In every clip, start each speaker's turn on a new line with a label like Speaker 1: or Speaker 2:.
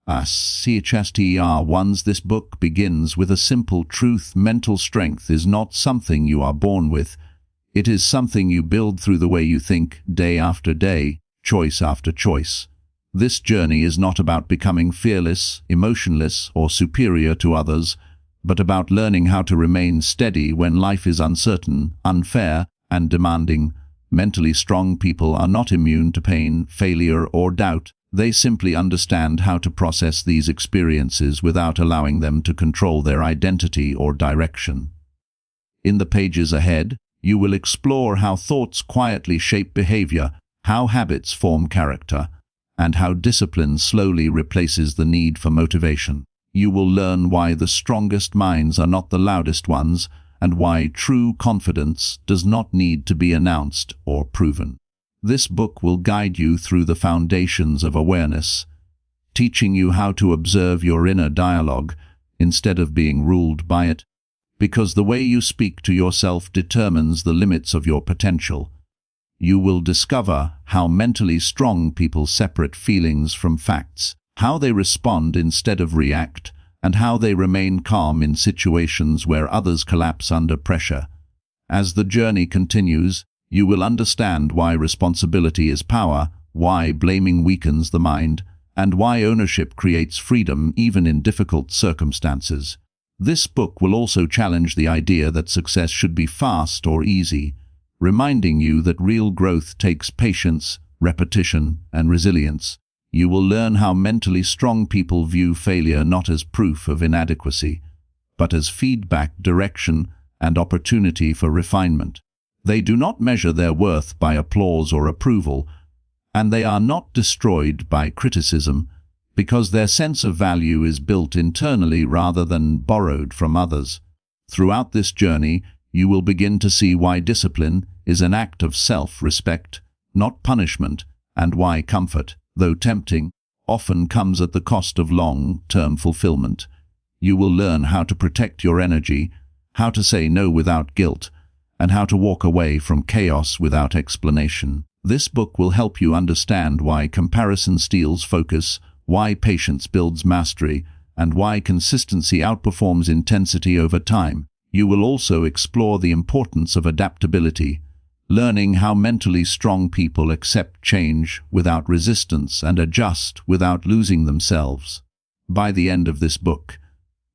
Speaker 1: ones. This book begins with a simple truth: mental strength is not something you are born with. It is something you build through the way you think, day after day, choice after choice. This journey is not about becoming fearless, emotionless, or superior to others, but about learning how to remain steady when life is uncertain, unfair, and demanding. Mentally strong people are not immune to pain, failure, or doubt. They simply understand how to process these experiences without allowing them to control their identity or direction. In the pages ahead, you will explore how thoughts quietly shape behavior, how habits form character, and how discipline slowly replaces the need for motivation. You will learn why the strongest minds are not the loudest ones, and why true confidence does not need to be announced or proven. This book will guide you through the foundations of awareness, teaching you how to observe your inner dialogue instead of being ruled by it, because the way you speak to yourself determines the limits of your potential. You will discover how mentally strong people separate feelings from facts, how they respond instead of react, and how they remain calm in situations where others collapse under pressure. As the journey continues, you will understand why responsibility is power, why blaming weakens the mind, and why ownership creates freedom even in difficult circumstances. This book will also challenge the idea that success should be fast or easy, reminding you that real growth takes patience, repetition, and resilience. You will learn how mentally strong people view failure not as proof of inadequacy, but as feedback, direction, and opportunity for refinement. They do not measure their worth by applause or approval, and they are not destroyed by criticism, because their sense of value is built internally rather than borrowed from others. Throughout this journey, you will begin to see why discipline is an act of self-respect, not punishment, and why comfort, though tempting, often comes at the cost of long-term fulfillment. You will learn how to protect your energy, how to say no without guilt, and how to walk away from chaos without explanation. This book will help you understand why comparison steals focus, why patience builds mastery, and why consistency outperforms intensity over time. You will also explore the importance of adaptability, learning how mentally strong people accept change without resistance and adjust without losing themselves. By the end of this book,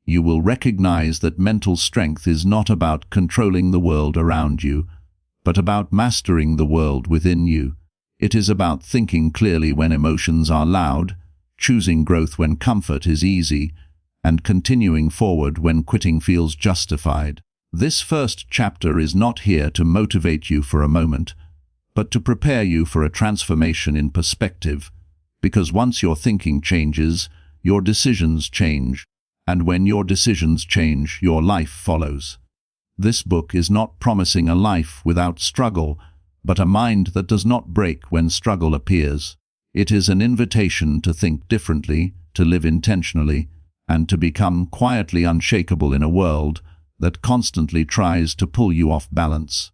Speaker 1: you will recognize that mental strength is not about controlling the world around you, but about mastering the world within you. It is about thinking clearly when emotions are loud, choosing growth when comfort is easy, and continuing forward when quitting feels justified. This first chapter is not here to motivate you for a moment, but to prepare you for a transformation in perspective, because once your thinking changes, your decisions change, and when your decisions change, your life follows. This book is not promising a life without struggle, but a mind that does not break when struggle appears. It is an invitation to think differently, to live intentionally, and to become quietly unshakable in a world that constantly tries to pull you off balance.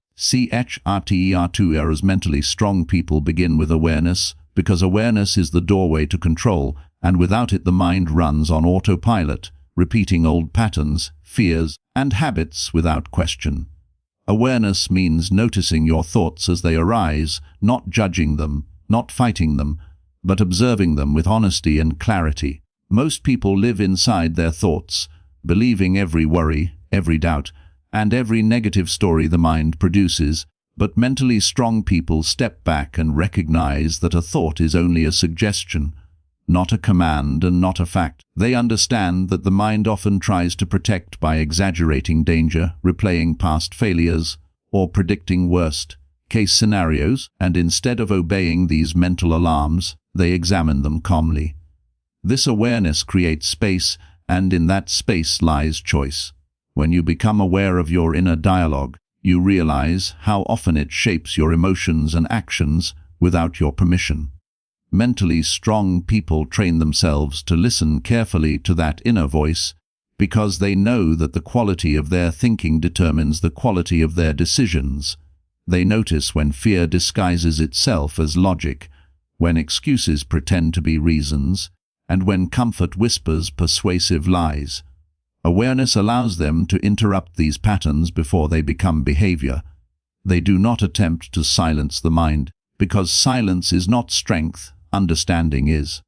Speaker 1: As mentally strong people begin with awareness, because awareness is the doorway to control, and without it the mind runs on autopilot, repeating old patterns, fears, and habits without question. Awareness means noticing your thoughts as they arise, not judging them, not fighting them, but observing them with honesty and clarity. Most people live inside their thoughts, believing every worry, every doubt, and every negative story the mind produces, but mentally strong people step back and recognize that a thought is only a suggestion, not a command and not a fact. They understand that the mind often tries to protect by exaggerating danger, replaying past failures, or predicting worst-case scenarios, and instead of obeying these mental alarms, they examine them calmly. This awareness creates space, and in that space lies choice. When you become aware of your inner dialogue, you realize how often it shapes your emotions and actions without your permission. Mentally strong people train themselves to listen carefully to that inner voice because they know that the quality of their thinking determines the quality of their decisions. They notice when fear disguises itself as logic, when excuses pretend to be reasons, and when comfort whispers persuasive lies. Awareness allows them to interrupt these patterns before they become behavior. They do not attempt to silence the mind, because silence is not strength, understanding is.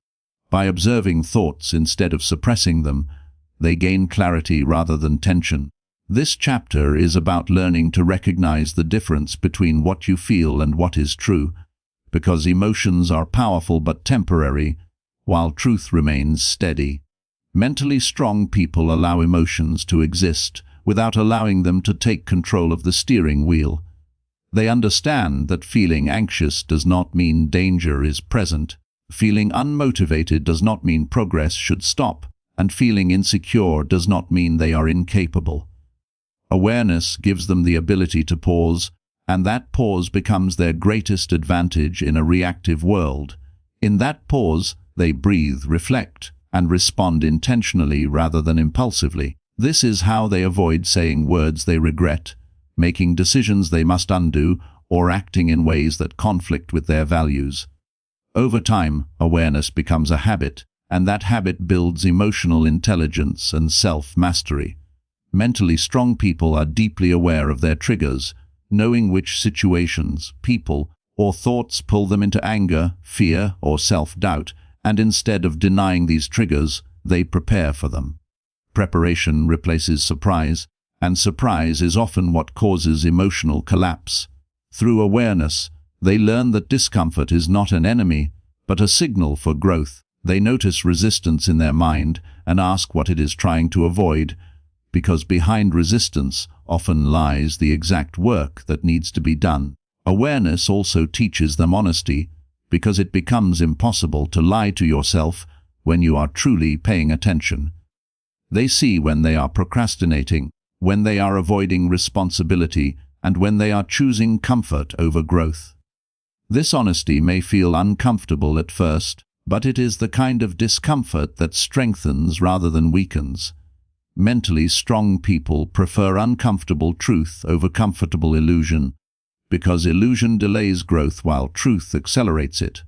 Speaker 1: By observing thoughts instead of suppressing them, they gain clarity rather than tension. This chapter is about learning to recognize the difference between what you feel and what is true, because emotions are powerful but temporary, while truth remains steady. Mentally strong people allow emotions to exist without allowing them to take control of the steering wheel. They understand that feeling anxious does not mean danger is present. Feeling unmotivated does not mean progress should stop, and feeling insecure does not mean they are incapable. Awareness gives them the ability to pause, and that pause becomes their greatest advantage in a reactive world. In that pause, they breathe, reflect, and respond intentionally rather than impulsively. This is how they avoid saying words they regret, making decisions they must undo, or acting in ways that conflict with their values. Over time, awareness becomes a habit, and that habit builds emotional intelligence and self-mastery. Mentally strong people are deeply aware of their triggers, knowing which situations, people, or thoughts pull them into anger, fear, or self-doubt, and instead of denying these triggers, they prepare for them. Preparation replaces surprise, and surprise is often what causes emotional collapse. Through awareness, they learn that discomfort is not an enemy, but a signal for growth. They notice resistance in their mind and ask what it is trying to avoid, because behind resistance often lies the exact work that needs to be done. Awareness also teaches them honesty, because it becomes impossible to lie to yourself when you are truly paying attention. They see when they are procrastinating, when they are avoiding responsibility, and when they are choosing comfort over growth. This honesty may feel uncomfortable at first, but it is the kind of discomfort that strengthens rather than weakens. Mentally strong people prefer uncomfortable truth over comfortable illusion, because illusion delays growth while truth accelerates it.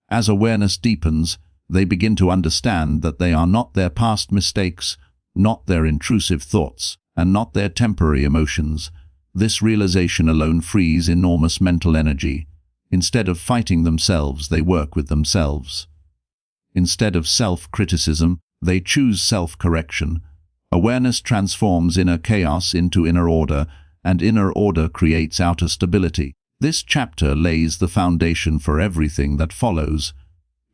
Speaker 1: As awareness deepens, they begin to understand that they are not their past mistakes, not their intrusive thoughts, and not their temporary emotions. This realization alone frees enormous mental energy. Instead of fighting themselves, they work with themselves. Instead of self-criticism, they choose self-correction. Awareness transforms inner chaos into inner order, and inner order creates outer stability. This chapter lays the foundation for everything that follows,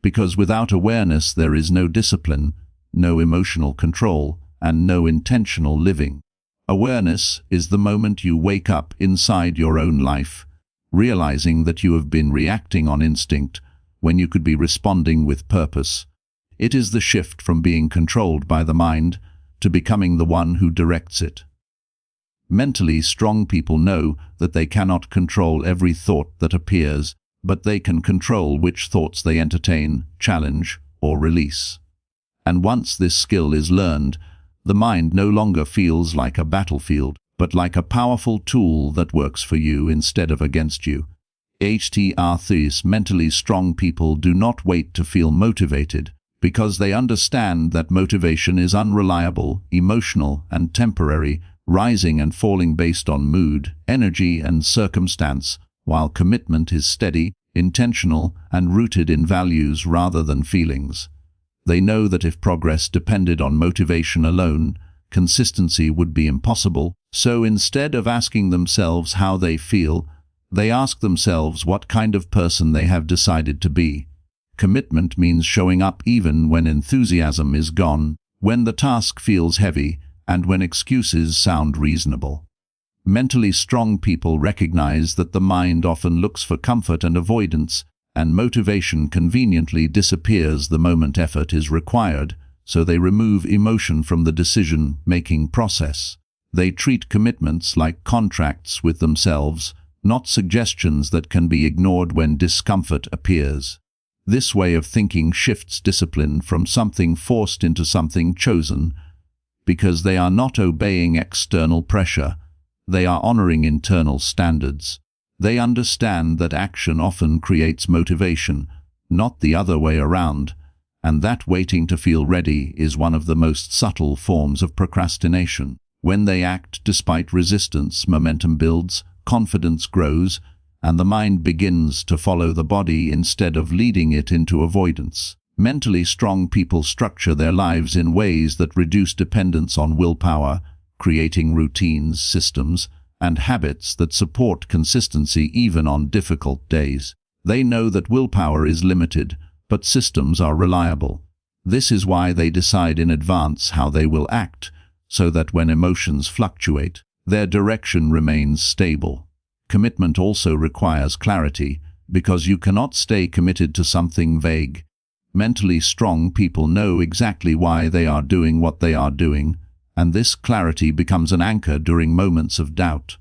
Speaker 1: because without awareness there is no discipline, no emotional control, and no intentional living. Awareness is the moment you wake up inside your own life, realizing that you have been reacting on instinct when you could be responding with purpose. It is the shift from being controlled by the mind to becoming the one who directs it. Mentally strong people know that they cannot control every thought that appears, but they can control which thoughts they entertain, challenge, or release. And once this skill is learned, the mind no longer feels like a battlefield, but like a powerful tool that works for you instead of against you. These mentally strong people do not wait to feel motivated, because they understand that motivation is unreliable, emotional, and temporary, rising and falling based on mood, energy, and circumstance, while commitment is steady, intentional, and rooted in values rather than feelings. They know that if progress depended on motivation alone, consistency would be impossible, so instead of asking themselves how they feel, they ask themselves what kind of person they have decided to be. Commitment means showing up even when enthusiasm is gone, when the task feels heavy, and when excuses sound reasonable. Mentally strong people recognize that the mind often looks for comfort and avoidance, and motivation conveniently disappears the moment effort is required, so they remove emotion from the decision-making process. They treat commitments like contracts with themselves, not suggestions that can be ignored when discomfort appears. This way of thinking shifts discipline from something forced into something chosen, because they are not obeying external pressure, they are honoring internal standards. They understand that action often creates motivation, not the other way around, and that waiting to feel ready is one of the most subtle forms of procrastination. When they act despite resistance, momentum builds, confidence grows, and the mind begins to follow the body instead of leading it into avoidance. Mentally strong people structure their lives in ways that reduce dependence on willpower, creating routines, systems, and habits that support consistency even on difficult days. They know that willpower is limited, but systems are reliable. This is why they decide in advance how they will act, so that when emotions fluctuate, their direction remains stable. Commitment also requires clarity, because you cannot stay committed to something vague. Mentally strong people know exactly why they are doing what they are doing, and this clarity becomes an anchor during moments of doubt.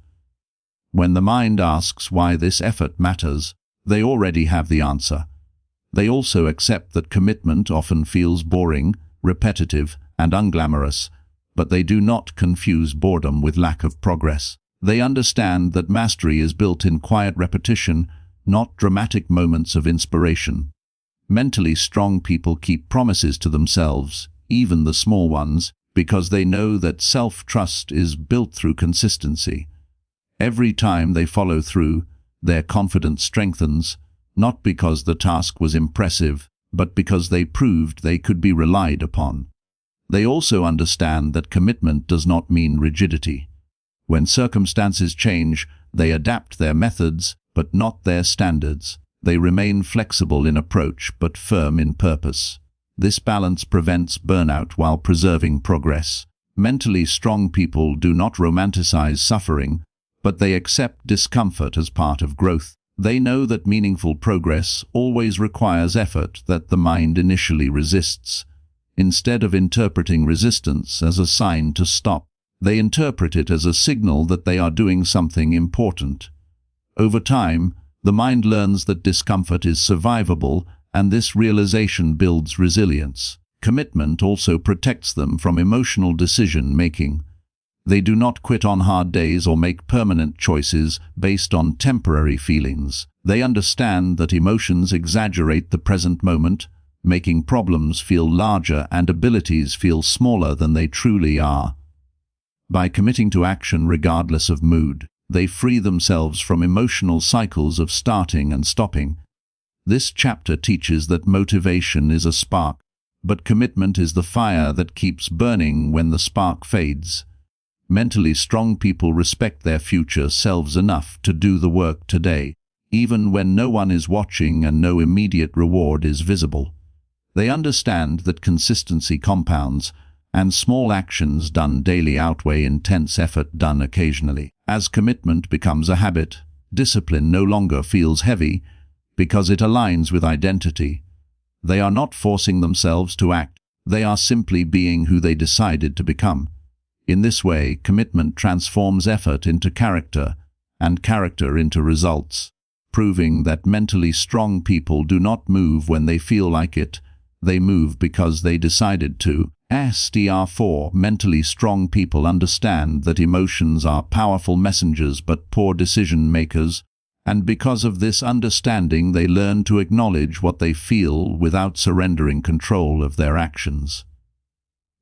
Speaker 1: When the mind asks why this effort matters, they already have the answer. They also accept that commitment often feels boring, repetitive, and unglamorous, but they do not confuse boredom with lack of progress. They understand that mastery is built in quiet repetition, not dramatic moments of inspiration. Mentally strong people keep promises to themselves, even the small ones, because they know that self-trust is built through consistency. Every time they follow through, their confidence strengthens, not because the task was impressive, but because they proved they could be relied upon. They also understand that commitment does not mean rigidity. When circumstances change, they adapt their methods, but not their standards. They remain flexible in approach, but firm in purpose. This balance prevents burnout while preserving progress. Mentally strong people do not romanticize suffering, but they accept discomfort as part of growth. They know that meaningful progress always requires effort that the mind initially resists. Instead of interpreting resistance as a sign to stop, they interpret it as a signal that they are doing something important. Over time, the mind learns that discomfort is survivable, and this realization builds resilience. Commitment also protects them from emotional decision-making. They do not quit on hard days or make permanent choices based on temporary feelings. They understand that emotions exaggerate the present moment, making problems feel larger and abilities feel smaller than they truly are. By committing to action regardless of mood, they free themselves from emotional cycles of starting and stopping. This chapter teaches that motivation is a spark, but commitment is the fire that keeps burning when the spark fades. Mentally strong people respect their future selves enough to do the work today, even when no one is watching and no immediate reward is visible. They understand that consistency compounds, and small actions done daily outweigh intense effort done occasionally. As commitment becomes a habit, discipline no longer feels heavy because it aligns with identity. They are not forcing themselves to act, they are simply being who they decided to become. In this way, commitment transforms effort into character, and character into results, proving that mentally strong people do not move when they feel like it, they move because they decided to. SDR4 Mentally strong people understand that emotions are powerful messengers but poor decision makers, and because of this understanding they learn to acknowledge what they feel without surrendering control of their actions.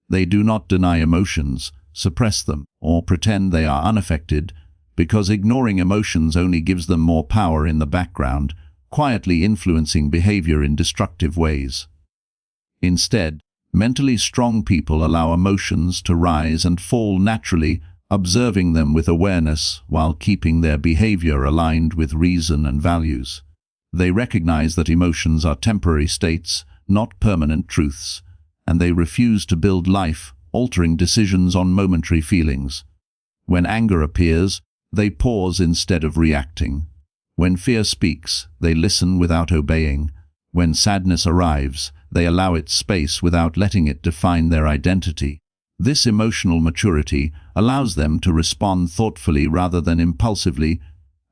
Speaker 1: They do not deny emotions, suppress them, or pretend they are unaffected, because ignoring emotions only gives them more power in the background, quietly influencing behavior in destructive ways. Instead, mentally strong people allow emotions to rise and fall naturally, observing them with awareness while keeping their behavior aligned with reason and values. They recognize that emotions are temporary states, not permanent truths, and they refuse to build life-altering decisions on momentary feelings. When anger appears, they pause instead of reacting. When fear speaks, they listen without obeying. When sadness arrives, they allow it space without letting it define their identity. This emotional maturity allows them to respond thoughtfully rather than impulsively,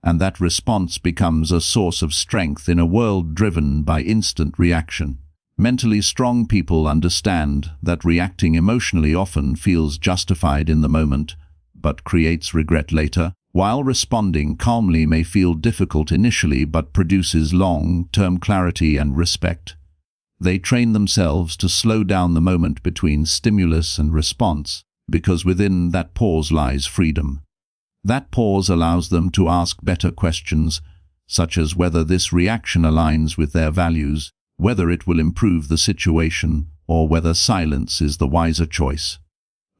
Speaker 1: and that response becomes a source of strength in a world driven by instant reaction. Mentally strong people understand that reacting emotionally often feels justified in the moment, but creates regret later, while responding calmly may feel difficult initially but produces long-term clarity and respect. They train themselves to slow down the moment between stimulus and response, because within that pause lies freedom. That pause allows them to ask better questions, such as whether this reaction aligns with their values, whether it will improve the situation, or whether silence is the wiser choice.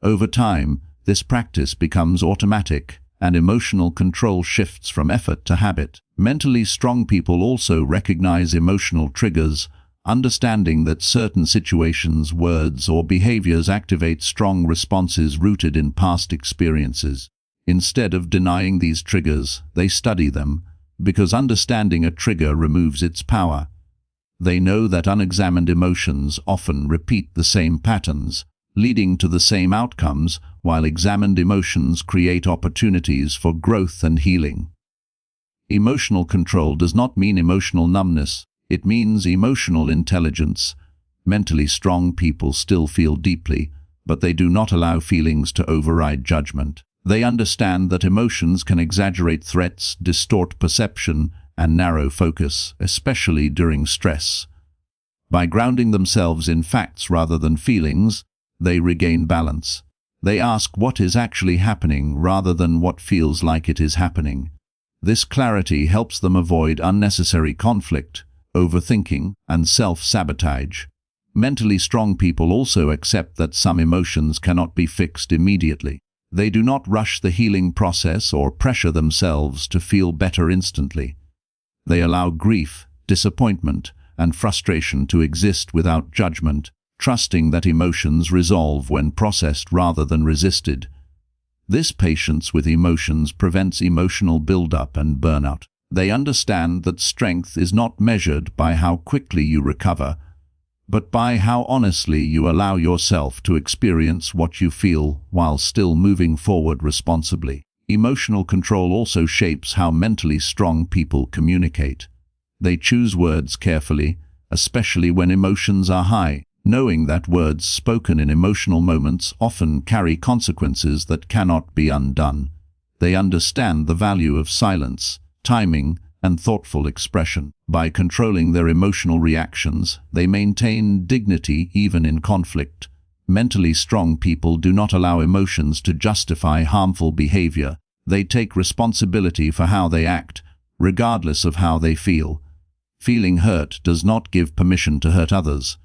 Speaker 1: Over time, this practice becomes automatic, and emotional control shifts from effort to habit. Mentally strong people also recognize emotional triggers, understanding that certain situations, words, or behaviors activate strong responses rooted in past experiences. Instead of denying these triggers, they study them, because understanding a trigger removes its power. They know that unexamined emotions often repeat the same patterns, leading to the same outcomes, while examined emotions create opportunities for growth and healing. Emotional control does not mean emotional numbness. It means emotional intelligence. Mentally strong people still feel deeply, but they do not allow feelings to override judgment. They understand that emotions can exaggerate threats, distort perception, and narrow focus, especially during stress. By grounding themselves in facts rather than feelings, they regain balance. They ask what is actually happening rather than what feels like it is happening. This clarity helps them avoid unnecessary conflict, overthinking, and self-sabotage. Mentally strong people also accept that some emotions cannot be fixed immediately. They do not rush the healing process or pressure themselves to feel better instantly. They allow grief, disappointment, and frustration to exist without judgment, trusting that emotions resolve when processed rather than resisted. This patience with emotions prevents emotional buildup and burnout. They understand that strength is not measured by how quickly you recover, but by how honestly you allow yourself to experience what you feel while still moving forward responsibly. Emotional control also shapes how mentally strong people communicate. They choose words carefully, especially when emotions are high, knowing that words spoken in emotional moments often carry consequences that cannot be undone. They understand the value of silence, timing, and thoughtful expression. By controlling their emotional reactions, they maintain dignity even in conflict. Mentally strong people do not allow emotions to justify harmful behavior. They take responsibility for how they act, regardless of how they feel. Feeling hurt does not give permission to hurt others.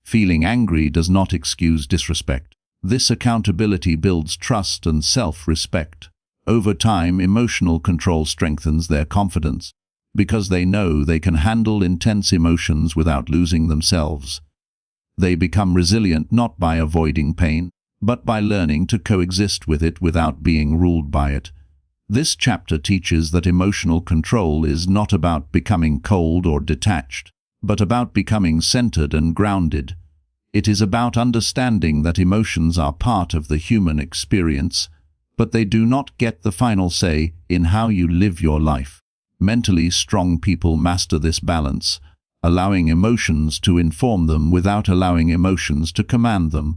Speaker 1: Feeling angry does not excuse disrespect. This accountability builds trust and self-respect. Over time, emotional control strengthens their confidence, because they know they can handle intense emotions without losing themselves. They become resilient not by avoiding pain, but by learning to coexist with it without being ruled by it. This chapter teaches that emotional control is not about becoming cold or detached, but about becoming centered and grounded. It is about understanding that emotions are part of the human experience, but they do not get the final say in how you live your life. Mentally strong people master this balance, allowing emotions to inform them without allowing emotions to command them,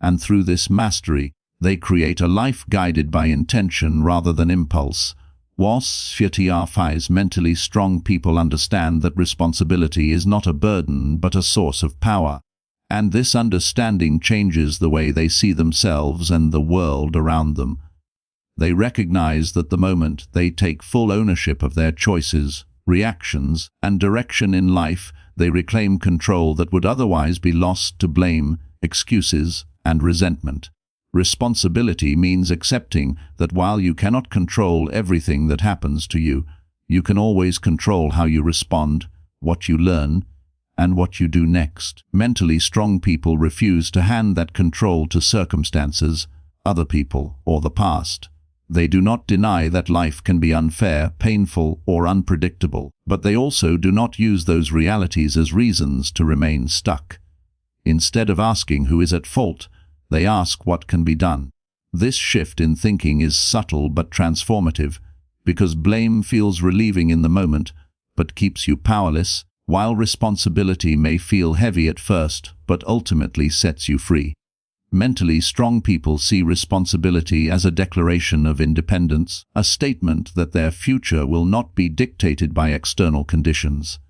Speaker 1: and through this mastery, they create a life guided by intention rather than impulse. Mentally strong people understand that responsibility is not a burden but a source of power, and this understanding changes the way they see themselves and the world around them. They recognize that the moment they take full ownership of their choices, reactions, and direction in life, they reclaim control that would otherwise be lost to blame, excuses, and resentment. Responsibility means accepting that while you cannot control everything that happens to you, you can always control how you respond, what you learn, and what you do next. Mentally strong people refuse to hand that control to circumstances, other people, or the past. They do not deny that life can be unfair, painful, or unpredictable, but they also do not use those realities as reasons to remain stuck. Instead of asking who is at fault, they ask what can be done. This shift in thinking is subtle but transformative, because blame feels relieving in the moment, but keeps you powerless, while responsibility may feel heavy at first, but ultimately sets you free. Mentally strong people see responsibility as a declaration of independence, a statement that their future will not be dictated by external conditions.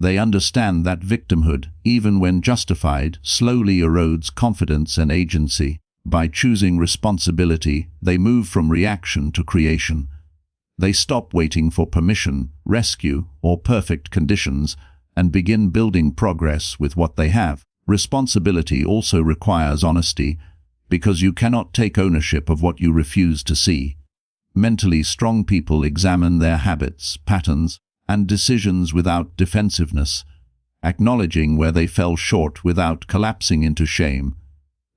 Speaker 1: They understand that victimhood, even when justified, slowly erodes confidence and agency. By choosing responsibility, they move from reaction to creation. They stop waiting for permission, rescue, or perfect conditions, and begin building progress with what they have. Responsibility also requires honesty, because you cannot take ownership of what you refuse to see. Mentally strong people examine their habits, patterns, and decisions without defensiveness, acknowledging where they fell short without collapsing into shame.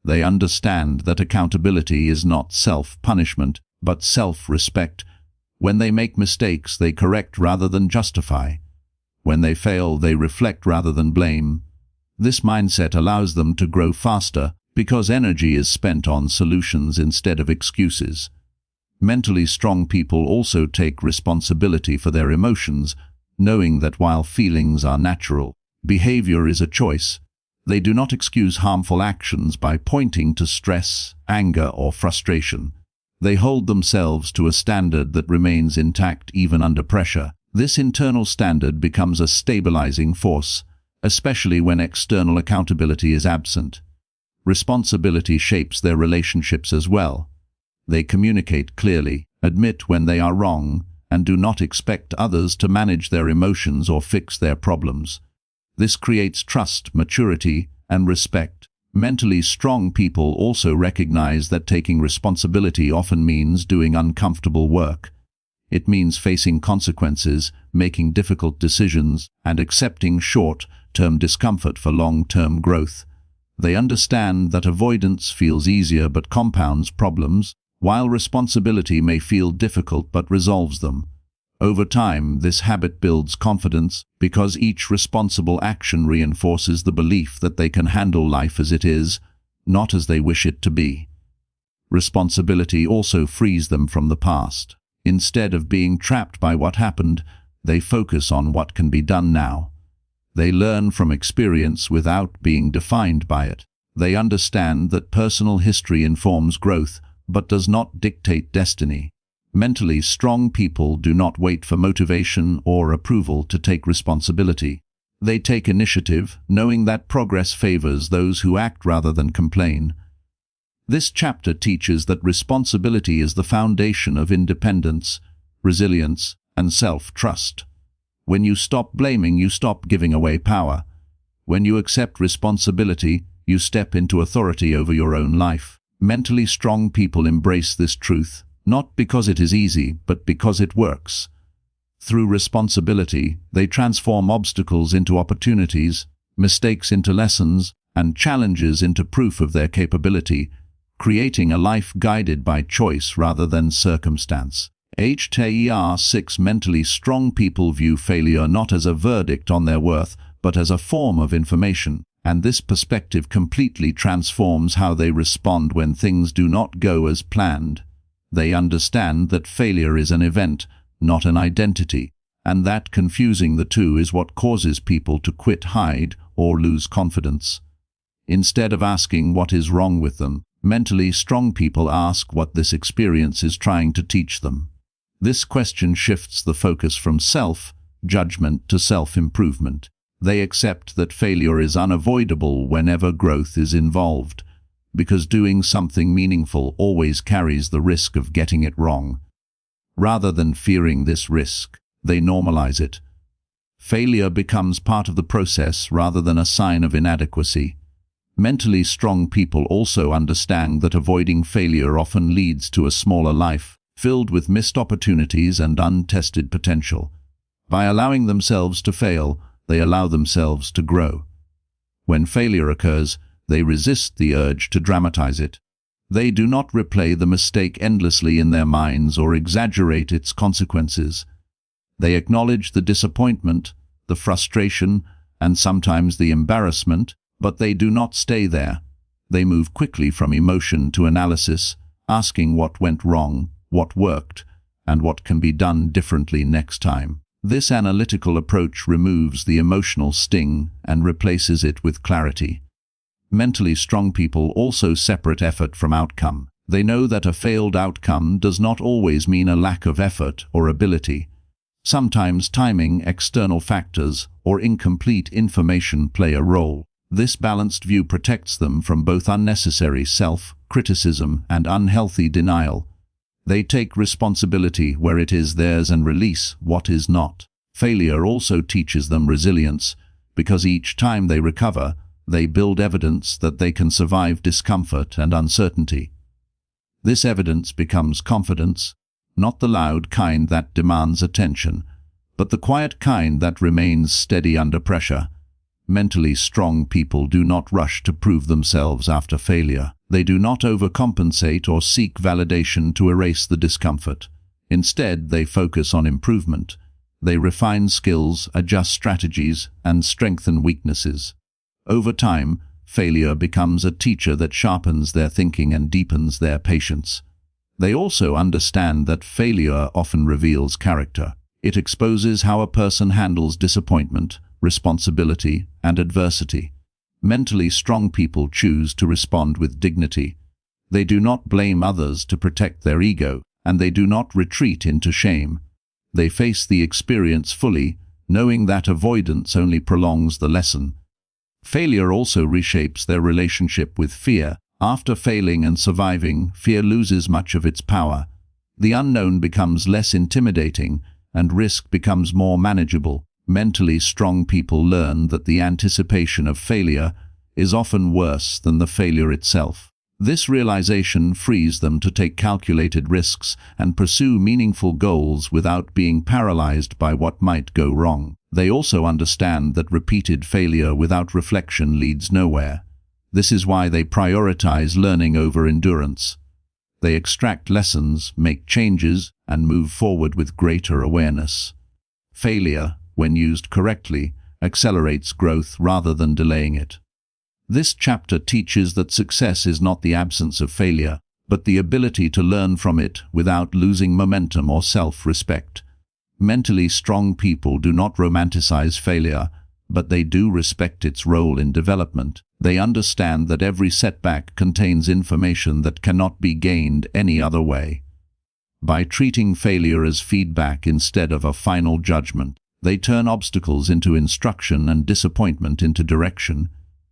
Speaker 1: They understand that accountability is not self-punishment, but self-respect. When they make mistakes, they correct rather than justify. When they fail, they reflect rather than blame. This mindset allows them to grow faster because energy is spent on solutions instead of excuses. Mentally strong people also take responsibility for their emotions, knowing that while feelings are natural, behavior is a choice. They do not excuse harmful actions by pointing to stress, anger, or frustration. They hold themselves to a standard that remains intact even under pressure. This internal standard becomes a stabilizing force, especially when external accountability is absent. Responsibility shapes their relationships as well. They communicate clearly, admit when they are wrong, and do not expect others to manage their emotions or fix their problems. This creates trust, maturity, and respect. Mentally strong people also recognize that taking responsibility often means doing uncomfortable work. It means facing consequences, making difficult decisions, and accepting short-term discomfort for long-term growth. They understand that avoidance feels easier but compounds problems, while responsibility may feel difficult but resolves them. Over time, this habit builds confidence because each responsible action reinforces the belief that they can handle life as it is, not as they wish it to be. Responsibility also frees them from the past. Instead of being trapped by what happened, they focus on what can be done now. They learn from experience without being defined by it. They understand that personal history informs growth, but does not dictate destiny. Mentally strong people do not wait for motivation or approval to take responsibility. They take initiative, knowing that progress favors those who act rather than complain. This chapter teaches that responsibility is the foundation of independence, resilience, and self-trust. When you stop blaming, you stop giving away power. When you accept responsibility, you step into authority over your own life. Mentally strong people embrace this truth, not because it is easy, but because it works. Through responsibility, they transform obstacles into opportunities, mistakes into lessons, and challenges into proof of their capability, creating a life guided by choice rather than circumstance. Chapter 6. Mentally strong people view failure not as a verdict on their worth, but as a form of information. And this perspective completely transforms how they respond when things do not go as planned. They understand that failure is an event, not an identity, and that confusing the two is what causes people to quit, hide, or lose confidence. Instead of asking what is wrong with them, mentally strong people ask what this experience is trying to teach them. This question shifts the focus from self-judgment to self-improvement. They accept that failure is unavoidable whenever growth is involved, because doing something meaningful always carries the risk of getting it wrong. Rather than fearing this risk, they normalize it. Failure becomes part of the process rather than a sign of inadequacy. Mentally strong people also understand that avoiding failure often leads to a smaller life, filled with missed opportunities and untested potential. By allowing themselves to fail, they allow themselves to grow. When failure occurs, they resist the urge to dramatize it. They do not replay the mistake endlessly in their minds or exaggerate its consequences. They acknowledge the disappointment, the frustration, and sometimes the embarrassment, but they do not stay there. They move quickly from emotion to analysis, asking what went wrong, what worked, and what can be done differently next time. This analytical approach removes the emotional sting and replaces it with clarity. Mentally strong people also separate effort from outcome. They know that a failed outcome does not always mean a lack of effort or ability. Sometimes timing, external factors, or incomplete information play a role. This balanced view protects them from both unnecessary self-criticism and unhealthy denial. They take responsibility where it is theirs and release what is not. Failure also teaches them resilience, because each time they recover, they build evidence that they can survive discomfort and uncertainty. This evidence becomes confidence, not the loud kind that demands attention, but the quiet kind that remains steady under pressure. Mentally strong people do not rush to prove themselves after failure. They do not overcompensate or seek validation to erase the discomfort. Instead, they focus on improvement. They refine skills, adjust strategies, and strengthen weaknesses. Over time, failure becomes a teacher that sharpens their thinking and deepens their patience. They also understand that failure often reveals character. It exposes how a person handles disappointment, responsibility, and adversity. Mentally strong people choose to respond with dignity. They do not blame others to protect their ego, and they do not retreat into shame. They face the experience fully, knowing that avoidance only prolongs the lesson. Failure also reshapes their relationship with fear. After failing and surviving, fear loses much of its power. The unknown becomes less intimidating, and risk becomes more manageable. Mentally strong people learn that the anticipation of failure is often worse than the failure itself. This realization frees them to take calculated risks and pursue meaningful goals without being paralyzed by what might go wrong. They also understand that repeated failure without reflection leads nowhere. This is why they prioritize learning over endurance. They extract lessons, make changes, and move forward with greater awareness. Failure, when used correctly, accelerates growth rather than delaying it. This chapter teaches that success is not the absence of failure, but the ability to learn from it without losing momentum or self-respect. Mentally strong people do not romanticize failure, but they do respect its role in development. They understand that every setback contains information that cannot be gained any other way. By treating failure as feedback instead of a final judgment, they turn obstacles into instruction and disappointment into direction.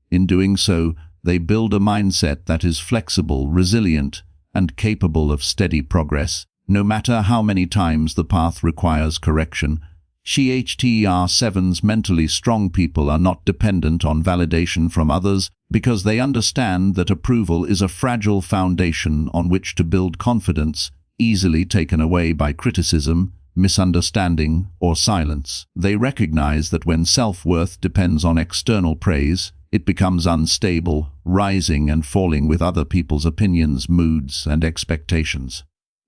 Speaker 1: In doing so, they build a mindset that is flexible, resilient, and capable of steady progress, no matter how many times the path requires correction. CHTR7's mentally strong people are not dependent on validation from others because they understand that approval is a fragile foundation on which to build confidence, easily taken away by criticism, misunderstanding, or silence. They recognize that when self-worth depends on external praise, it becomes unstable, rising and falling with other people's opinions, moods, and expectations.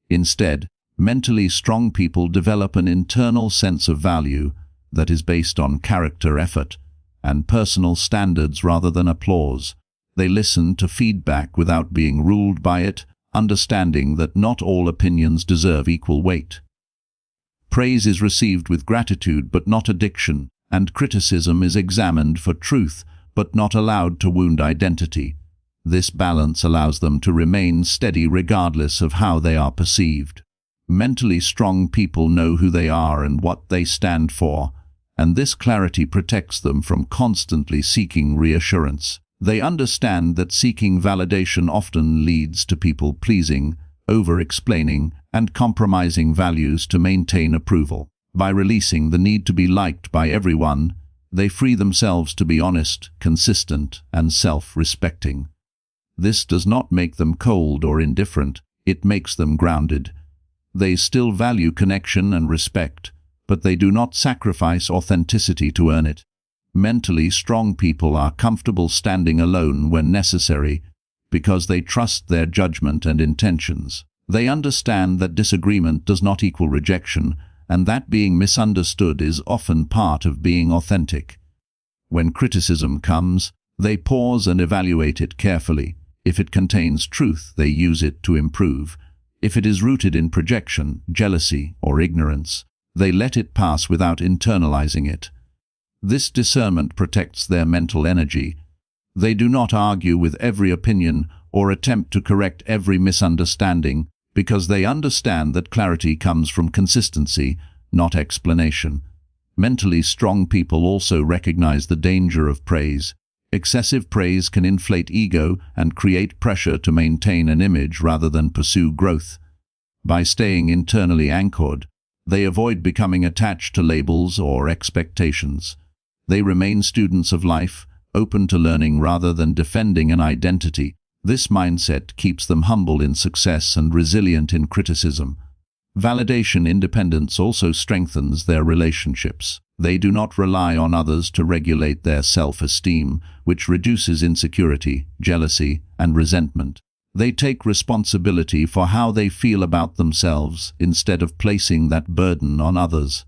Speaker 1: Instead, mentally strong people develop an internal sense of value that is based on character, effort, and personal standards rather than applause. They listen to feedback without being ruled by it, understanding that not all opinions deserve equal weight. Praise is received with gratitude but not addiction, and criticism is examined for truth but not allowed to wound identity. This balance allows them to remain steady regardless of how they are perceived. Mentally strong people know who they are and what they stand for, and this clarity protects them from constantly seeking reassurance. They understand that seeking validation often leads to people-pleasing, over-explaining, and compromising values to maintain approval. By releasing the need to be liked by everyone, they free themselves to be honest, consistent, and self-respecting. This does not make them cold or indifferent, it makes them grounded. They still value connection and respect, but they do not sacrifice authenticity to earn it. Mentally strong people are comfortable standing alone when necessary because they trust their judgment and intentions. They understand that disagreement does not equal rejection, and that being misunderstood is often part of being authentic. When criticism comes, they pause and evaluate it carefully. If it contains truth, they use it to improve. If it is rooted in projection, jealousy, or ignorance, they let it pass without internalizing it. This discernment protects their mental energy. They do not argue with every opinion or attempt to correct every misunderstanding, because they understand that clarity comes from consistency, not explanation. Mentally strong people also recognize the danger of praise. Excessive praise can inflate ego and create pressure to maintain an image rather than pursue growth. By staying internally anchored, they avoid becoming attached to labels or expectations. They remain students of life, open to learning rather than defending an identity. This mindset keeps them humble in success and resilient in criticism. Validation independence also strengthens their relationships. They do not rely on others to regulate their self-esteem, which reduces insecurity, jealousy, and resentment. They take responsibility for how they feel about themselves instead of placing that burden on others.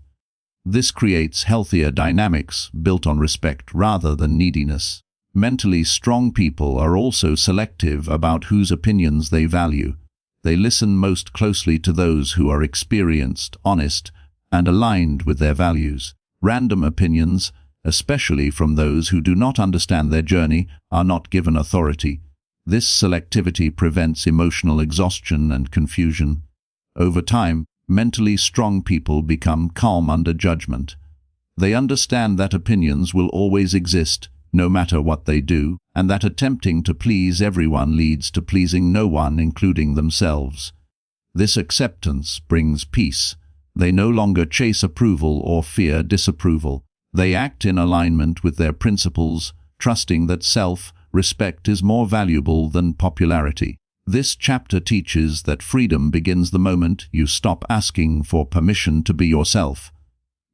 Speaker 1: This creates healthier dynamics built on respect rather than neediness. Mentally strong people are also selective about whose opinions they value. They listen most closely to those who are experienced, honest, and aligned with their values. Random opinions, especially from those who do not understand their journey, are not given authority. This selectivity prevents emotional exhaustion and confusion. Over time, mentally strong people become calm under judgment. They understand that opinions will always exist, no matter what they do, and that attempting to please everyone leads to pleasing no one, including themselves. This acceptance brings peace. They no longer chase approval or fear disapproval. They act in alignment with their principles, trusting that self-respect is more valuable than popularity. This chapter teaches that freedom begins the moment you stop asking for permission to be yourself.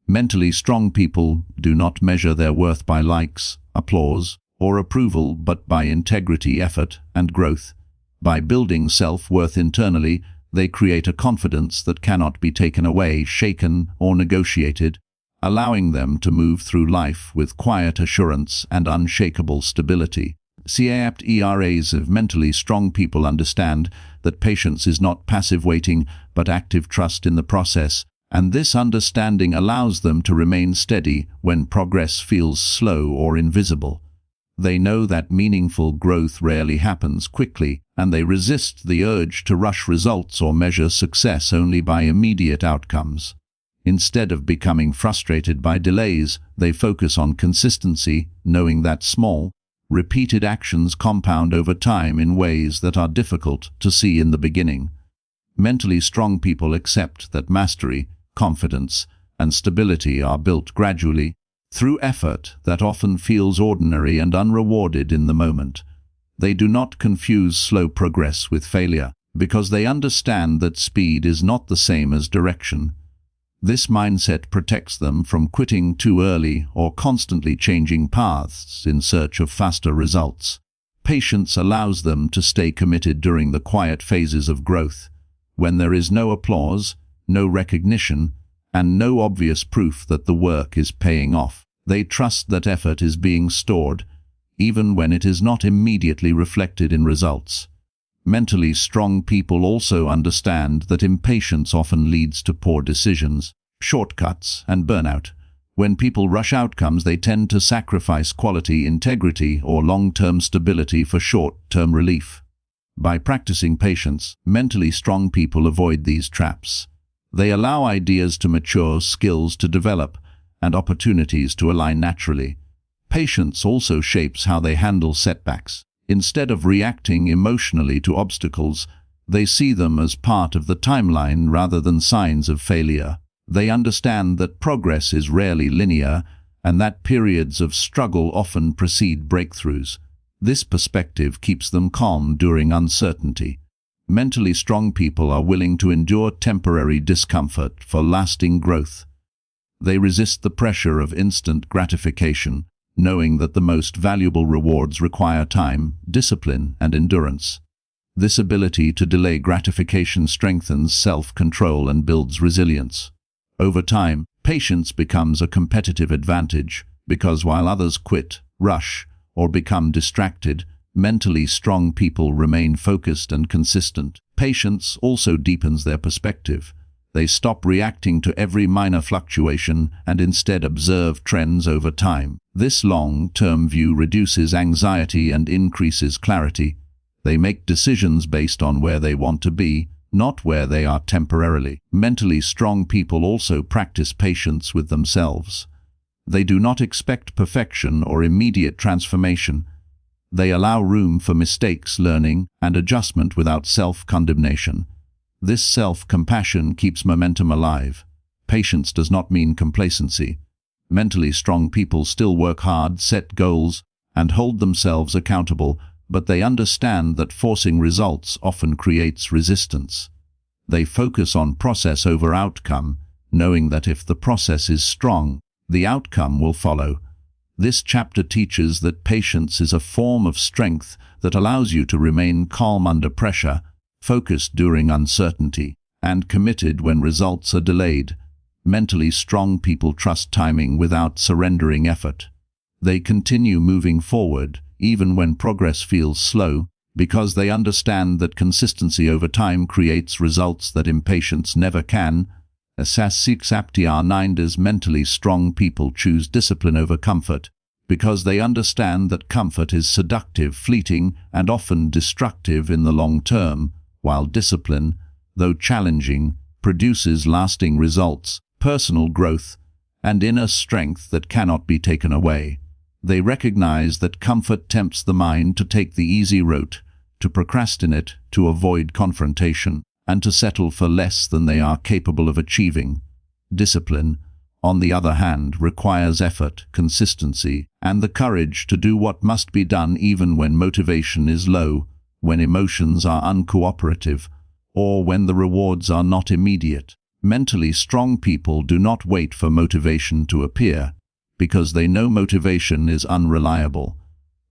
Speaker 1: Mentally strong people do not measure their worth by likes, applause, or approval, but by integrity, effort, and growth. By building self-worth internally, they create a confidence that cannot be taken away, shaken, or negotiated, allowing them to move through life with quiet assurance and unshakable stability. ERAs of mentally strong people understand that patience is not passive waiting, but active trust in the process, and this understanding allows them to remain steady when progress feels slow or invisible. They know that meaningful growth rarely happens quickly, and they resist the urge to rush results or measure success only by immediate outcomes. Instead of becoming frustrated by delays, they focus on consistency, knowing that small, repeated actions compound over time in ways that are difficult to see in the beginning. Mentally strong people accept that mastery, confidence, and stability are built gradually, through effort that often feels ordinary and unrewarded in the moment. They do not confuse slow progress with failure, because they understand that speed is not the same as direction. This mindset protects them from quitting too early or constantly changing paths in search of faster results. Patience allows them to stay committed during the quiet phases of growth, when there is no applause, no recognition, and no obvious proof that the work is paying off. They trust that effort is being stored, even when it is not immediately reflected in results. Mentally strong people also understand that impatience often leads to poor decisions, shortcuts, and burnout. When people rush outcomes, they tend to sacrifice quality, integrity, or long-term stability for short-term relief. By practicing patience, mentally strong people avoid these traps. They allow ideas to mature, skills to develop, and opportunities to align naturally. Patience also shapes how they handle setbacks. Instead of reacting emotionally to obstacles, they see them as part of the timeline rather than signs of failure. They understand that progress is rarely linear, and that periods of struggle often precede breakthroughs. This perspective keeps them calm during uncertainty. Mentally strong people are willing to endure temporary discomfort for lasting growth. They resist the pressure of instant gratification, knowing that the most valuable rewards require time, discipline, and endurance. This ability to delay gratification strengthens self-control and builds resilience. Over time, patience becomes a competitive advantage, because while others quit, rush, or become distracted, mentally strong people remain focused and consistent. Patience also deepens their perspective. They stop reacting to every minor fluctuation and instead observe trends over time. This long-term view reduces anxiety and increases clarity. They make decisions based on where they want to be, not where they are temporarily. Mentally strong people also practice patience with themselves. They do not expect perfection or immediate transformation. They allow room for mistakes, learning, and adjustment without self-condemnation. This self-compassion keeps momentum alive. Patience does not mean complacency. Mentally strong people still work hard, set goals, and hold themselves accountable, but they understand that forcing results often creates resistance. They focus on process over outcome, knowing that if the process is strong, the outcome will follow. This chapter teaches that patience is a form of strength that allows you to remain calm under pressure, focused during uncertainty, and committed when results are delayed. Mentally strong people trust timing without surrendering effort. They continue moving forward, even when progress feels slow, because they understand that consistency over time creates results that impatience never can. Mentally strong people choose discipline over comfort, because they understand that comfort is seductive, fleeting, and often destructive in the long term, while discipline, though challenging, produces lasting results, personal growth, and inner strength that cannot be taken away. They recognize that comfort tempts the mind to take the easy route, to procrastinate, to avoid confrontation, and to settle for less than they are capable of achieving. Discipline, on the other hand, requires effort, consistency, and the courage to do what must be done even when motivation is low, when emotions are uncooperative, or when the rewards are not immediate. Mentally strong people do not wait for motivation to appear, because they know motivation is unreliable,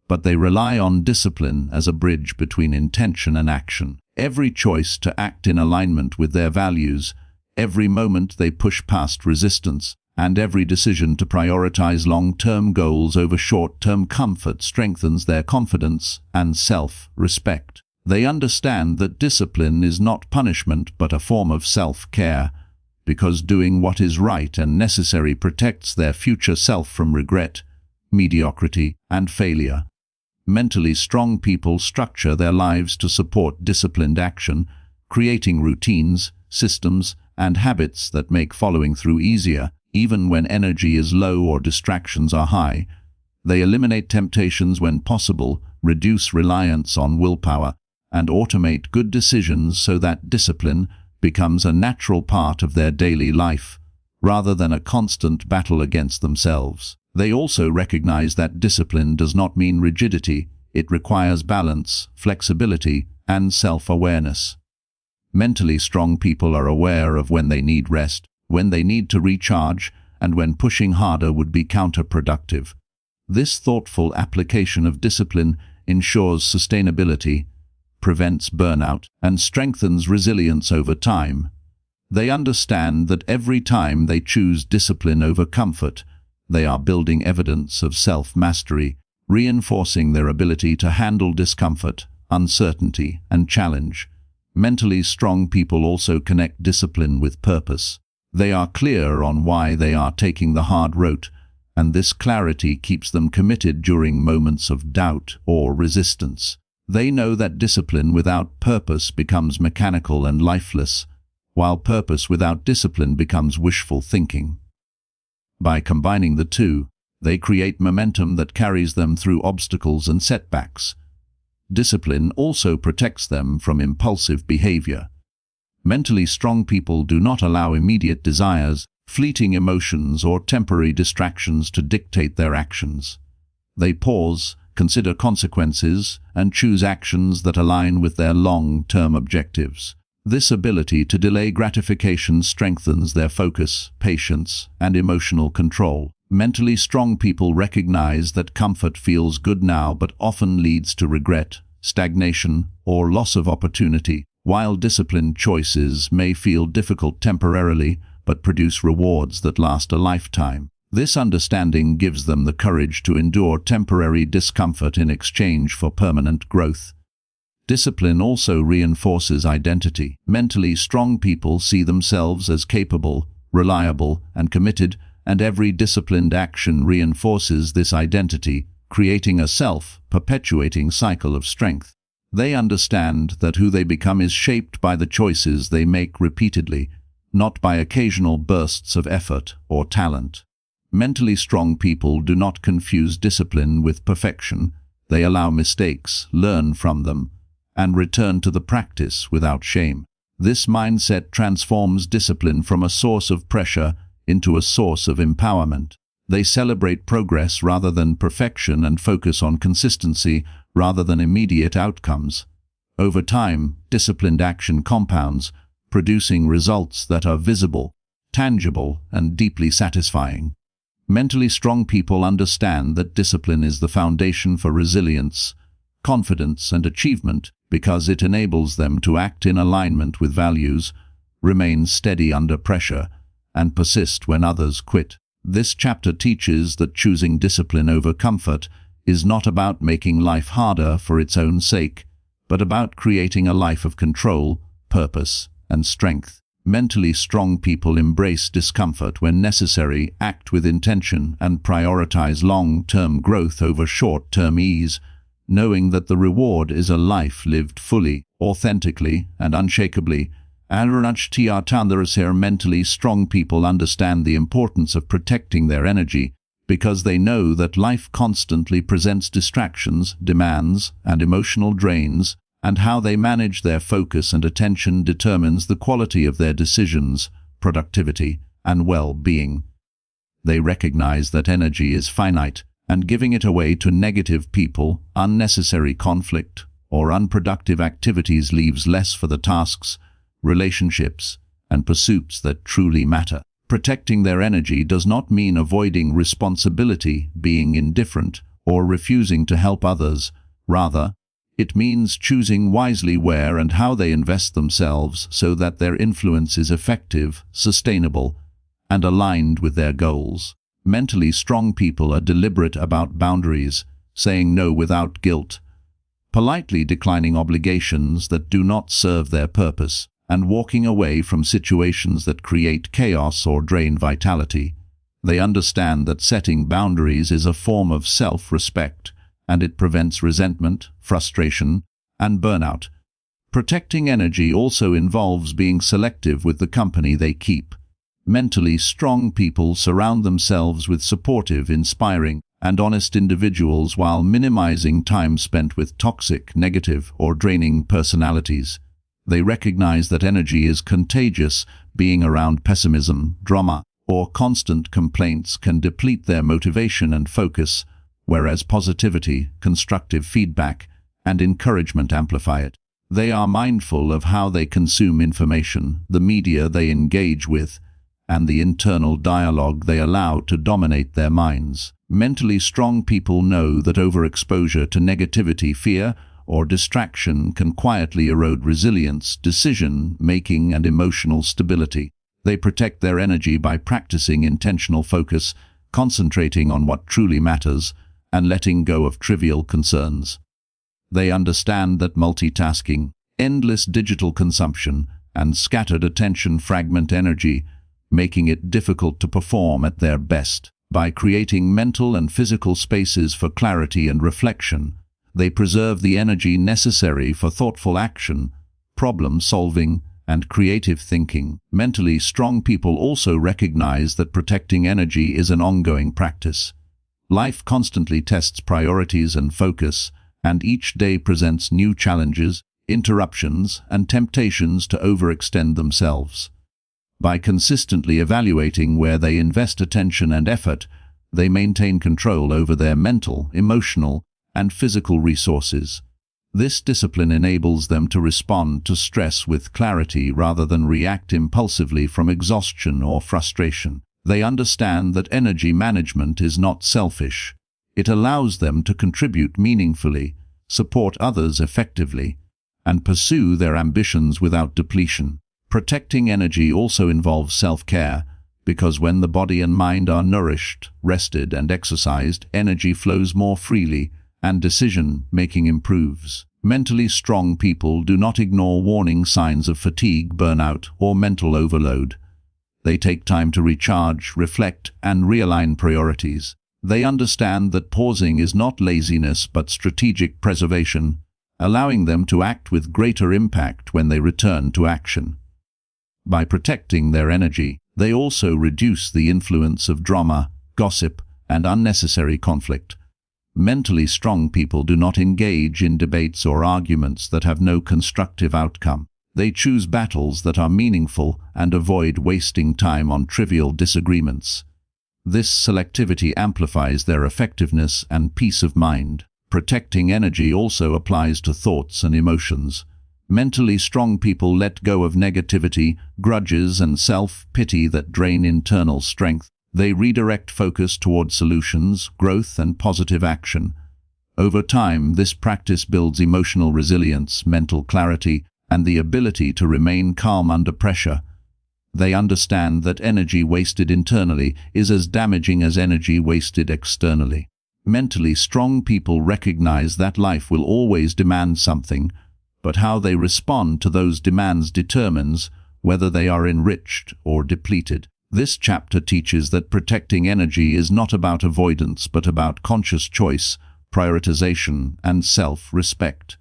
Speaker 1: but they rely on discipline as a bridge between intention and action. Every choice to act in alignment with their values, every moment they push past resistance, and every decision to prioritize long-term goals over short-term comfort strengthens their confidence and self-respect. They understand that discipline is not punishment but a form of self-care, because doing what is right and necessary protects their future self from regret, mediocrity, and failure. Mentally strong people structure their lives to support disciplined action, creating routines, systems, and habits that make following through easier, even when energy is low or distractions are high. They eliminate temptations when possible, reduce reliance on willpower, and automate good decisions so that discipline becomes a natural part of their daily life, rather than a constant battle against themselves. They also recognize that discipline does not mean rigidity. It requires balance, flexibility, and self-awareness. Mentally strong people are aware of when they need rest, when they need to recharge, and when pushing harder would be counterproductive. This thoughtful application of discipline ensures sustainability, prevents burnout, and strengthens resilience over time. They understand that every time they choose discipline over comfort, they are building evidence of self-mastery, reinforcing their ability to handle discomfort, uncertainty, and challenge. Mentally strong people also connect discipline with purpose. They are clear on why they are taking the hard road, and this clarity keeps them committed during moments of doubt or resistance. They know that discipline without purpose becomes mechanical and lifeless, while purpose without discipline becomes wishful thinking. By combining the two, they create momentum that carries them through obstacles and setbacks. Discipline also protects them from impulsive behavior. Mentally strong people do not allow immediate desires, fleeting emotions, or temporary distractions to dictate their actions. They pause, consider consequences, and choose actions that align with their long-term objectives. This ability to delay gratification strengthens their focus, patience, and emotional control. Mentally strong people recognize that comfort feels good now but often leads to regret, stagnation, or loss of opportunity, while disciplined choices may feel difficult temporarily but produce rewards that last a lifetime. This understanding gives them the courage to endure temporary discomfort in exchange for permanent growth. Discipline also reinforces identity. Mentally strong people see themselves as capable, reliable, and committed, and every disciplined action reinforces this identity, creating a self-perpetuating cycle of strength. They understand that who they become is shaped by the choices they make repeatedly, not by occasional bursts of effort or talent. Mentally strong people do not confuse discipline with perfection. They allow mistakes, learn from them, and return to the practice without shame. This mindset transforms discipline from a source of pressure into a source of empowerment. They celebrate progress rather than perfection and focus on consistency rather than immediate outcomes. Over time, disciplined action compounds, producing results that are visible, tangible, and deeply satisfying. Mentally strong people understand that discipline is the foundation for resilience, confidence, and achievement because it enables them to act in alignment with values, remain steady under pressure, and persist when others quit. This chapter teaches that choosing discipline over comfort is not about making life harder for its own sake, but about creating a life of control, purpose, and strength. Mentally strong people embrace discomfort when necessary, act with intention, and prioritize long-term growth over short-term ease, knowing that the reward is a life lived fully, authentically, and unshakably. Mentally strong people understand the importance of protecting their energy because they know that life constantly presents distractions, demands, and emotional drains, and how they manage their focus and attention determines the quality of their decisions, productivity, and well-being. They recognize that energy is finite, and giving it away to negative people, unnecessary conflict, or unproductive activities leaves less for the tasks, relationships, and pursuits that truly matter. Protecting their energy does not mean avoiding responsibility, being indifferent, or refusing to help others. Rather, it means choosing wisely where and how they invest themselves so that their influence is effective, sustainable, and aligned with their goals. Mentally strong people are deliberate about boundaries, saying no without guilt, politely declining obligations that do not serve their purpose, and walking away from situations that create chaos or drain vitality. They understand that setting boundaries is a form of self-respect, and it prevents resentment, frustration, and burnout. Protecting energy also involves being selective with the company they keep. Mentally strong people surround themselves with supportive, inspiring, and honest individuals while minimizing time spent with toxic, negative, or draining personalities. They recognize that energy is contagious. Being around pessimism, drama, or constant complaints can deplete their motivation and focus, whereas positivity, constructive feedback, and encouragement amplify it. They are mindful of how they consume information, the media they engage with, and the internal dialogue they allow to dominate their minds. Mentally strong people know that overexposure to negativity, fear, or distraction can quietly erode resilience, decision-making, and emotional stability. They protect their energy by practicing intentional focus, concentrating on what truly matters, and letting go of trivial concerns. They understand that multitasking, endless digital consumption, and scattered attention fragment energy, making it difficult to perform at their best. By creating mental and physical spaces for clarity and reflection, they preserve the energy necessary for thoughtful action, problem-solving, and creative thinking. Mentally strong people also recognize that protecting energy is an ongoing practice. Life constantly tests priorities and focus, and each day presents new challenges, interruptions, and temptations to overextend themselves. By consistently evaluating where they invest attention and effort, they maintain control over their mental, emotional, and physical resources. This discipline enables them to respond to stress with clarity rather than react impulsively from exhaustion or frustration. They understand that energy management is not selfish. It allows them to contribute meaningfully, support others effectively, and pursue their ambitions without depletion. Protecting energy also involves self-care, because when the body and mind are nourished, rested, and exercised, energy flows more freely, and decision-making improves. Mentally strong people do not ignore warning signs of fatigue, burnout, or mental overload. They take time to recharge, reflect, and realign priorities. They understand that pausing is not laziness but strategic preservation, allowing them to act with greater impact when they return to action. By protecting their energy, they also reduce the influence of drama, gossip, and unnecessary conflict. Mentally strong people do not engage in debates or arguments that have no constructive outcome. They choose battles that are meaningful and avoid wasting time on trivial disagreements. This selectivity amplifies their effectiveness and peace of mind. Protecting energy also applies to thoughts and emotions. Mentally strong people let go of negativity, grudges, and self-pity that drain internal strength. They redirect focus toward solutions, growth, and positive action. Over time, this practice builds emotional resilience, mental clarity, and the ability to remain calm under pressure. They understand that energy wasted internally is as damaging as energy wasted externally. Mentally strong people recognize that life will always demand something, but how they respond to those demands determines whether they are enriched or depleted. This chapter teaches that protecting energy is not about avoidance but about conscious choice, prioritization, and self-respect.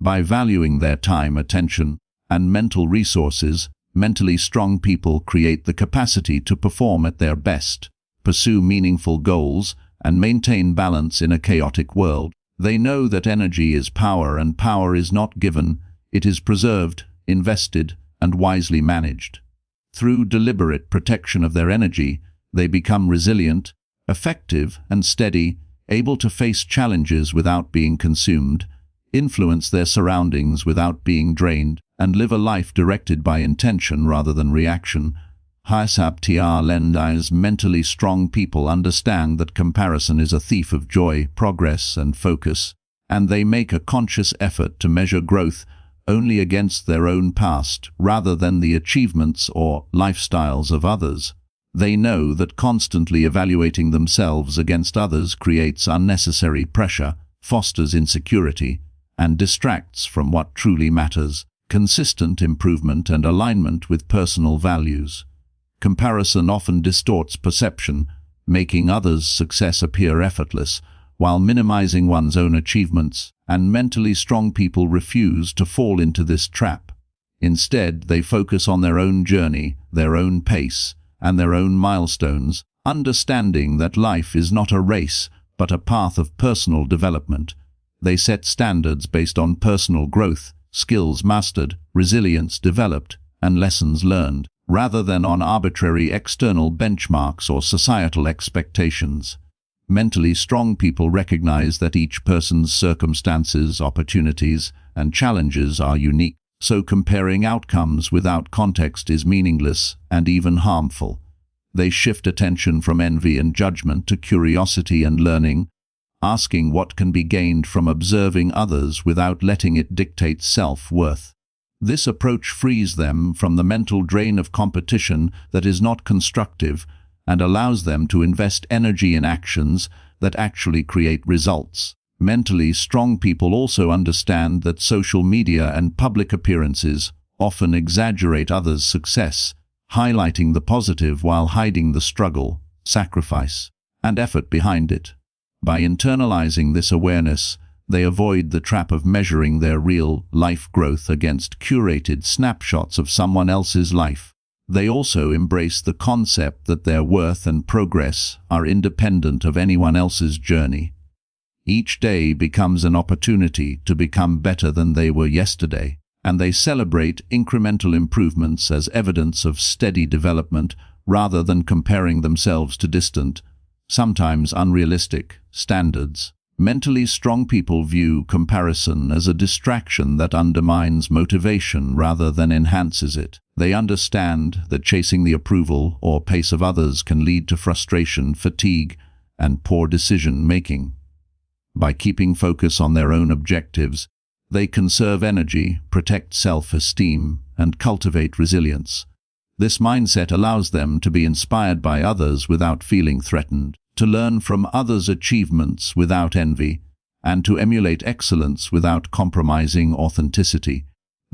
Speaker 1: By valuing their time, attention, and mental resources, mentally strong people create the capacity to perform at their best, pursue meaningful goals, and maintain balance in a chaotic world. They know that energy is power, and power is not given, it is preserved, invested, and wisely managed. Through deliberate protection of their energy, they become resilient, effective, and steady, able to face challenges without being consumed, influence their surroundings without being drained, and live a life directed by intention rather than reaction. Mentally strong people understand that comparison is a thief of joy, progress, and focus, and they make a conscious effort to measure growth only against their own past rather than the achievements or lifestyles of others. They know that constantly evaluating themselves against others creates unnecessary pressure, fosters insecurity, and distracts from what truly matters: consistent improvement and alignment with personal values. Comparison often distorts perception, making others' success appear effortless, while minimizing one's own achievements, and mentally strong people refuse to fall into this trap. Instead, they focus on their own journey, their own pace, and their own milestones, understanding that life is not a race, but a path of personal development. They set standards based on personal growth, skills mastered, resilience developed, and lessons learned, rather than on arbitrary external benchmarks or societal expectations. Mentally strong people recognize that each person's circumstances, opportunities, and challenges are unique, so comparing outcomes without context is meaningless and even harmful. They shift attention from envy and judgment to curiosity and learning, asking what can be gained from observing others without letting it dictate self-worth. This approach frees them from the mental drain of competition that is not constructive and allows them to invest energy in actions that actually create results. Mentally strong people also understand that social media and public appearances often exaggerate others' success, highlighting the positive while hiding the struggle, sacrifice, and effort behind it. By internalizing this awareness, they avoid the trap of measuring their real life growth against curated snapshots of someone else's life. They also embrace the concept that their worth and progress are independent of anyone else's journey. Each day becomes an opportunity to become better than they were yesterday, and they celebrate incremental improvements as evidence of steady development rather than comparing themselves to distant, sometimes unrealistic, standards. Mentally strong people view comparison as a distraction that undermines motivation rather than enhances it. They understand that chasing the approval or pace of others can lead to frustration, fatigue, and poor decision-making. By keeping focus on their own objectives, they conserve energy, protect self-esteem, and cultivate resilience. This mindset allows them to be inspired by others without feeling threatened, to learn from others' achievements without envy, and to emulate excellence without compromising authenticity.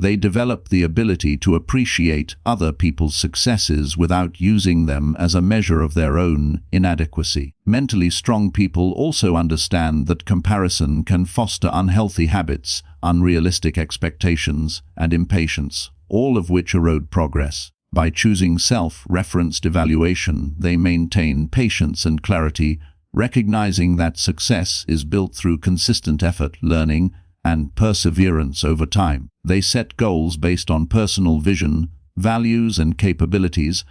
Speaker 1: They develop the ability to appreciate other people's successes without using them as a measure of their own inadequacy. Mentally strong people also understand that comparison can foster unhealthy habits, unrealistic expectations, and impatience, all of which erode progress. By choosing self-referenced evaluation, they maintain patience and clarity, recognizing that success is built through consistent effort, learning, and perseverance over time. They set goals based on personal vision, values, and capabilities,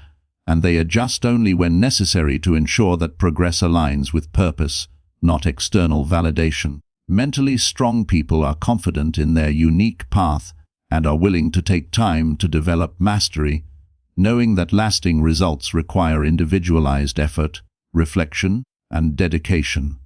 Speaker 1: and they adjust only when necessary to ensure that progress aligns with purpose, not external validation. Mentally strong people are confident in their unique path and are willing to take time to develop mastery, knowing that lasting results require individualized effort, reflection, and dedication.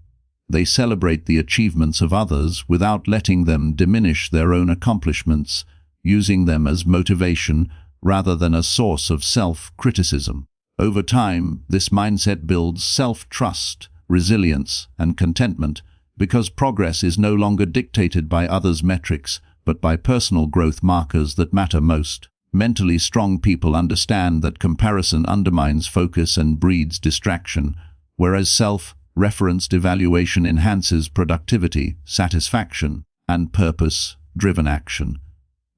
Speaker 1: They celebrate the achievements of others without letting them diminish their own accomplishments, using them as motivation rather than a source of self-criticism. Over time, this mindset builds self-trust, resilience, and contentment, because progress is no longer dictated by others' metrics, but by personal growth markers that matter most. Mentally strong people understand that comparison undermines focus and breeds distraction, whereas self-referenced evaluation enhances productivity, satisfaction, and purpose-driven action.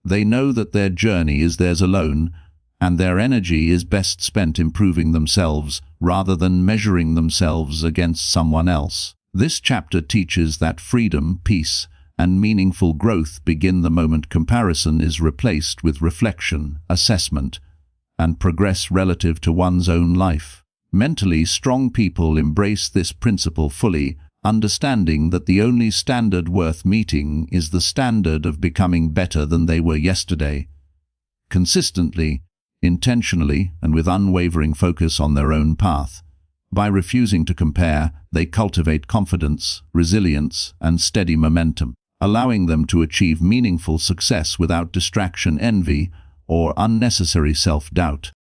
Speaker 1: They know that their journey is theirs alone, and their energy is best spent improving themselves rather than measuring themselves against someone else. This chapter teaches that freedom, peace, and meaningful growth begin the moment comparison is replaced with reflection, assessment, and progress relative to one's own life. Mentally strong people embrace this principle fully, understanding that the only standard worth meeting is the standard of becoming better than they were yesterday. Consistently, intentionally, and with unwavering focus on their own path. By refusing to compare, they cultivate confidence, resilience, and steady momentum, allowing them to achieve meaningful success without distraction, envy, or unnecessary self-doubt.